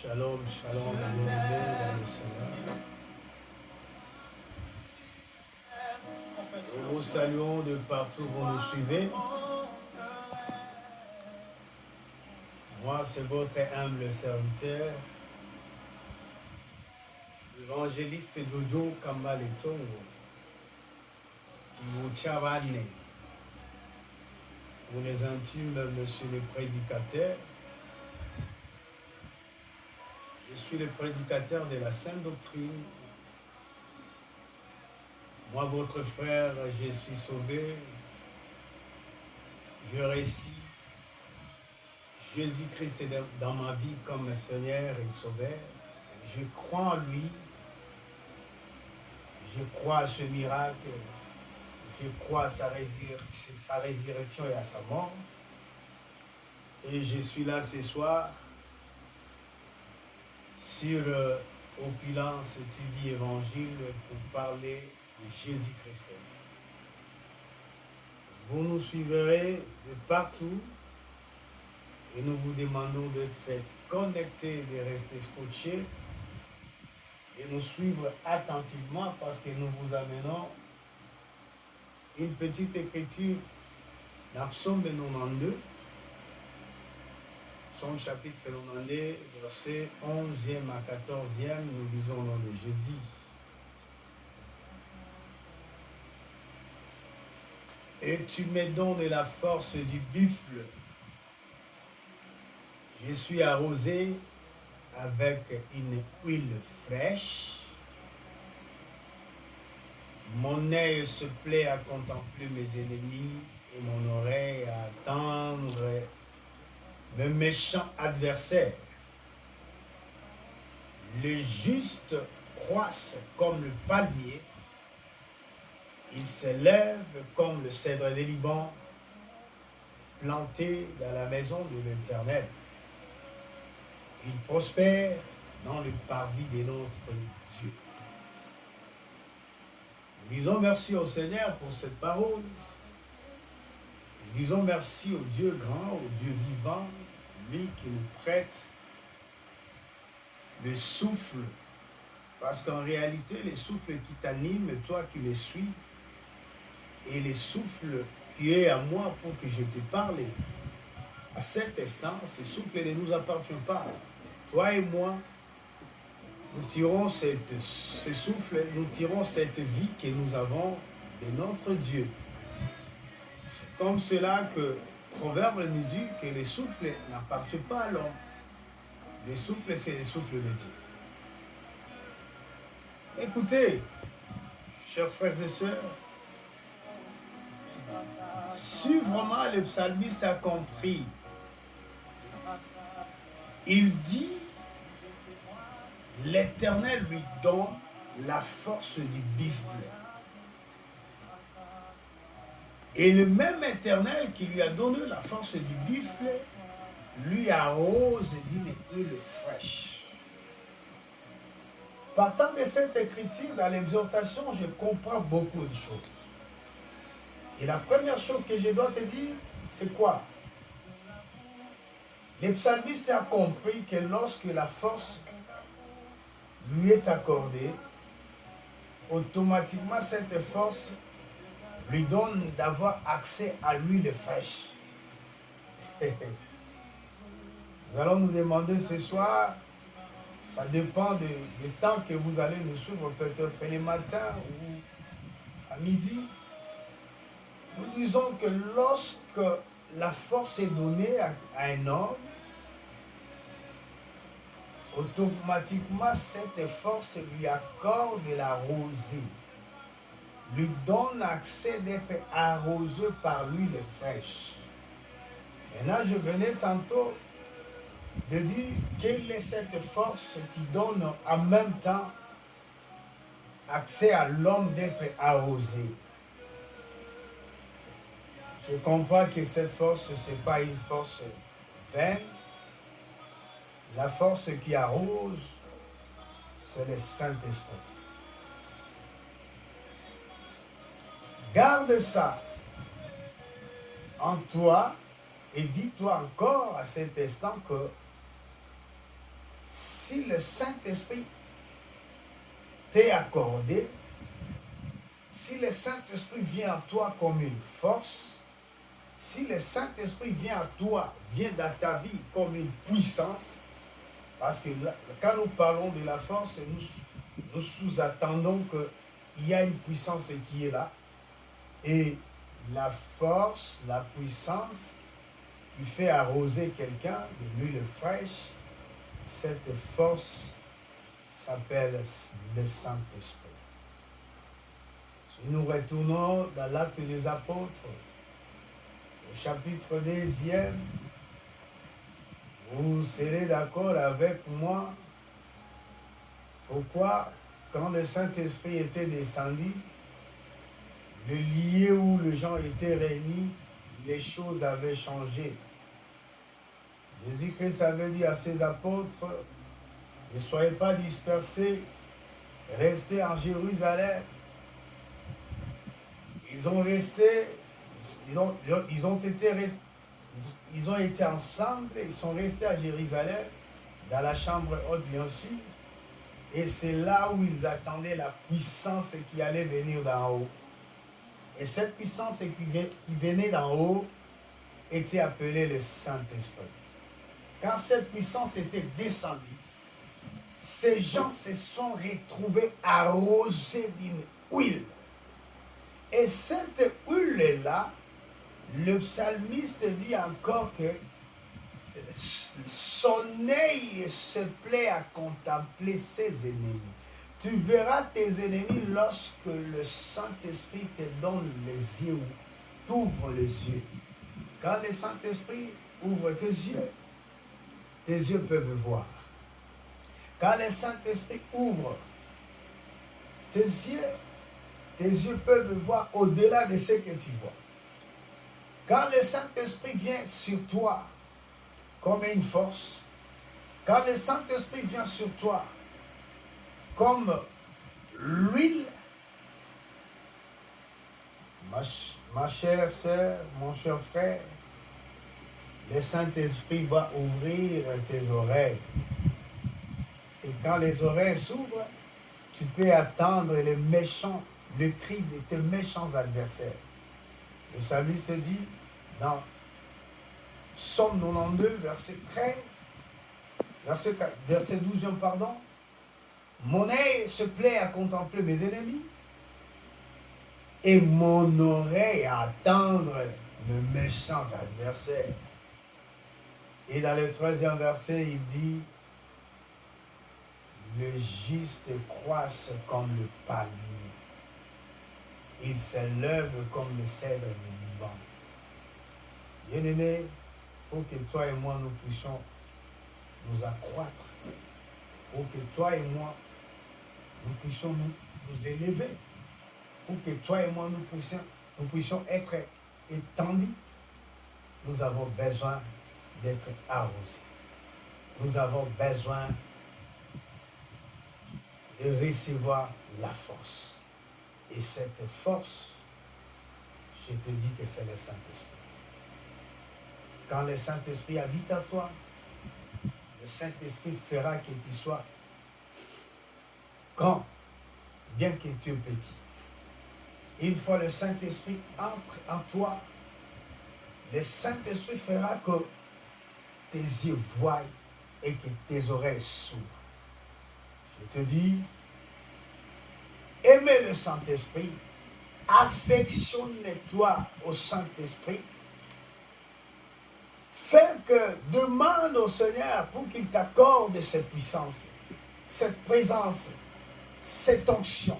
Shalom, shalom, bienvenue dans le Seigneur. Nous vous saluons de partout où vous nous suivez. Moi, c'est votre humble serviteur, l'évangéliste Jojo Kambale Tsongo, qui vous chavane pour les intimes, monsieur le prédicateur. Je suis le prédicateur de la Sainte Doctrine. Moi, votre frère, je suis sauvé. Je récite Jésus-Christ dans ma vie comme Seigneur et Sauveur. Je crois en lui. Je crois à ce miracle. Je crois à sa résurrection et à sa mort. Et je suis là ce soir sur Opulence TV Évangile pour parler de Jésus-Christ. Vous nous suivrez de partout et nous vous demandons d'être connectés, de rester scotchés et nous suivre attentivement parce que nous vous amenons une petite écriture dans Psaume 92. Psaume chapitre 92, verset 11e à 14e, nous lisons au nom de Jésus. Et tu me donnes la force du buffle. Je suis arrosé avec une huile fraîche. Mon œil se plaît à contempler mes ennemis et mon oreille à attendre mes méchants adversaires. Les justes croissent comme le palmier. Ils s'élèvent comme le cèdre des Liban, planté dans la maison de l'Éternel. Ils prospèrent dans le parvis de notre Dieu. Nous disons merci au Seigneur pour cette parole. Nous disons merci au Dieu grand, au Dieu vivant, lui qui nous prête le souffle. Parce qu'en réalité, les souffles qui t'animent, toi qui me suis, et les souffles qui est à moi pour que je te parle, à cet instant, ces souffles ne nous appartiennent pas. Toi et moi, nous tirons ces souffles, nous tirons cette vie que nous avons de notre Dieu. C'est comme cela que Proverbe nous dit que les souffles n'appartiennent pas à l'homme. Les souffles, c'est les souffles de Dieu. Écoutez, chers frères et sœurs, si vraiment le psalmiste a compris, il dit, l'Éternel lui donne la force du buffle. Et le même Éternel qui lui a donné la force du buffle, lui arrose d'une huile fraîche. Partant de cette écriture, dans l'exhortation, je comprends beaucoup de choses. Et la première chose que je dois te dire, c'est quoi? Le psalmiste a compris que lorsque la force lui est accordée, automatiquement cette force lui donne d'avoir accès à l'huile fraîche. Nous allons nous demander ce soir, ça dépend du temps que vous allez nous suivre, peut-être le matin ou à midi. Nous disons que lorsque la force est donnée à un homme, automatiquement cette force lui accorde la rosée, lui donne accès d'être arrosé par l'huile fraîche. Maintenant, je venais tantôt de dire quelle est cette force qui donne en même temps accès à l'homme d'être arrosé. Je comprends que cette force, ce n'est pas une force vaine. La force qui arrose, c'est le Saint-Esprit. Garde ça en toi et dis-toi encore à cet instant que si le Saint-Esprit t'est accordé, si le Saint-Esprit vient à toi comme une force, si le Saint-Esprit vient à toi, vient dans ta vie comme une puissance, parce que là, quand nous parlons de la force, nous sous-attendons qu'il y a une puissance qui est là. Et la force, la puissance qui fait arroser quelqu'un de l'huile fraîche, cette force s'appelle le Saint-Esprit. Si nous retournons dans l'Acte des Apôtres, au chapitre 2e, vous serez d'accord avec moi pourquoi, quand le Saint-Esprit était descendu, le lieu où les gens étaient réunis, les choses avaient changé. Jésus-Christ avait dit à ses apôtres, ne soyez pas dispersés, restez en Jérusalem. Ils ont été ensemble, ils sont restés à Jérusalem, dans la chambre haute bien sûr, et c'est là où ils attendaient la puissance qui allait venir d'en haut. Et cette puissance qui venait d'en haut était appelée le Saint-Esprit. Quand cette puissance était descendue, ces gens se sont retrouvés arrosés d'une huile. Et cette huile-là, le psalmiste dit encore que son œil se plaît à contempler ses ennemis. Tu verras tes ennemis lorsque le Saint-Esprit te donne les yeux, t'ouvre les yeux. Quand le Saint-Esprit ouvre tes yeux peuvent voir. Quand le Saint-Esprit ouvre tes yeux peuvent voir au-delà de ce que tu vois. Quand le Saint-Esprit vient sur toi comme une force, quand le Saint-Esprit vient sur toi comme l'huile, ma chère sœur, mon cher frère, le Saint-Esprit va ouvrir tes oreilles. Et quand les oreilles s'ouvrent, tu peux attendre le cri de tes méchants adversaires. Le psalmiste dit dans Psaume 92, verset 13, verset 12, pardon, mon œil se plaît à contempler mes ennemis et mon oreille à attendre mes méchants adversaires. Et dans le 13e verset, il dit, le juste croisse comme le palmier. Il s'élève comme le cèdre du Liban. Bien-aimés, pour que toi et moi nous puissions nous accroître, pour que toi et moi nous puissions nous élever, pour que toi et moi nous puissions être étendus, nous avons besoin d'être arrosés. Nous avons besoin de recevoir la force. Et cette force, je te dis que c'est le Saint-Esprit. Quand le Saint-Esprit habite à toi, le Saint-Esprit fera que tu sois grand, bien que tu es petit. Une fois le Saint-Esprit entre en toi, le Saint-Esprit fera que tes yeux voient et que tes oreilles s'ouvrent. Je te dis, aimez le Saint-Esprit, affectionne-toi au Saint-Esprit, demande au Seigneur pour qu'il t'accorde cette puissance, cette présence, cette onction,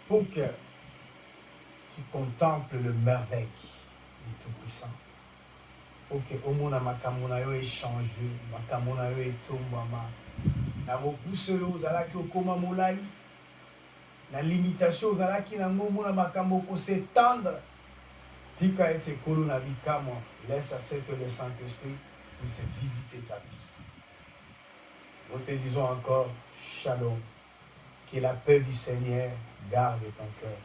pour que tu contemples le merveille du Tout-Puissant. Pour que au monde makamona yo échange, makamona yo etombama, na bokuso yo ozalaki okoma molai, na limitation ozalaki nango mona makambo ko s'étendre. Tika ete kolo na bikamo, laisse à ce que le Saint-Esprit puisse visiter ta vie. Nous te disons encore, Shalom, que la paix du Seigneur garde ton cœur,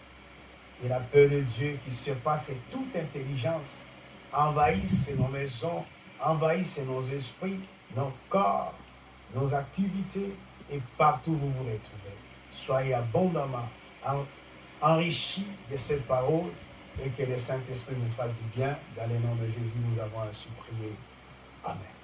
que la paix de Dieu qui surpasse toute intelligence envahisse nos maisons, envahisse nos esprits, nos corps, nos activités et partout où vous vous retrouvez. Soyez abondamment enrichis de cette parole et que le Saint-Esprit vous fasse du bien. Dans le nom de Jésus, nous avons ainsi prié. Amen.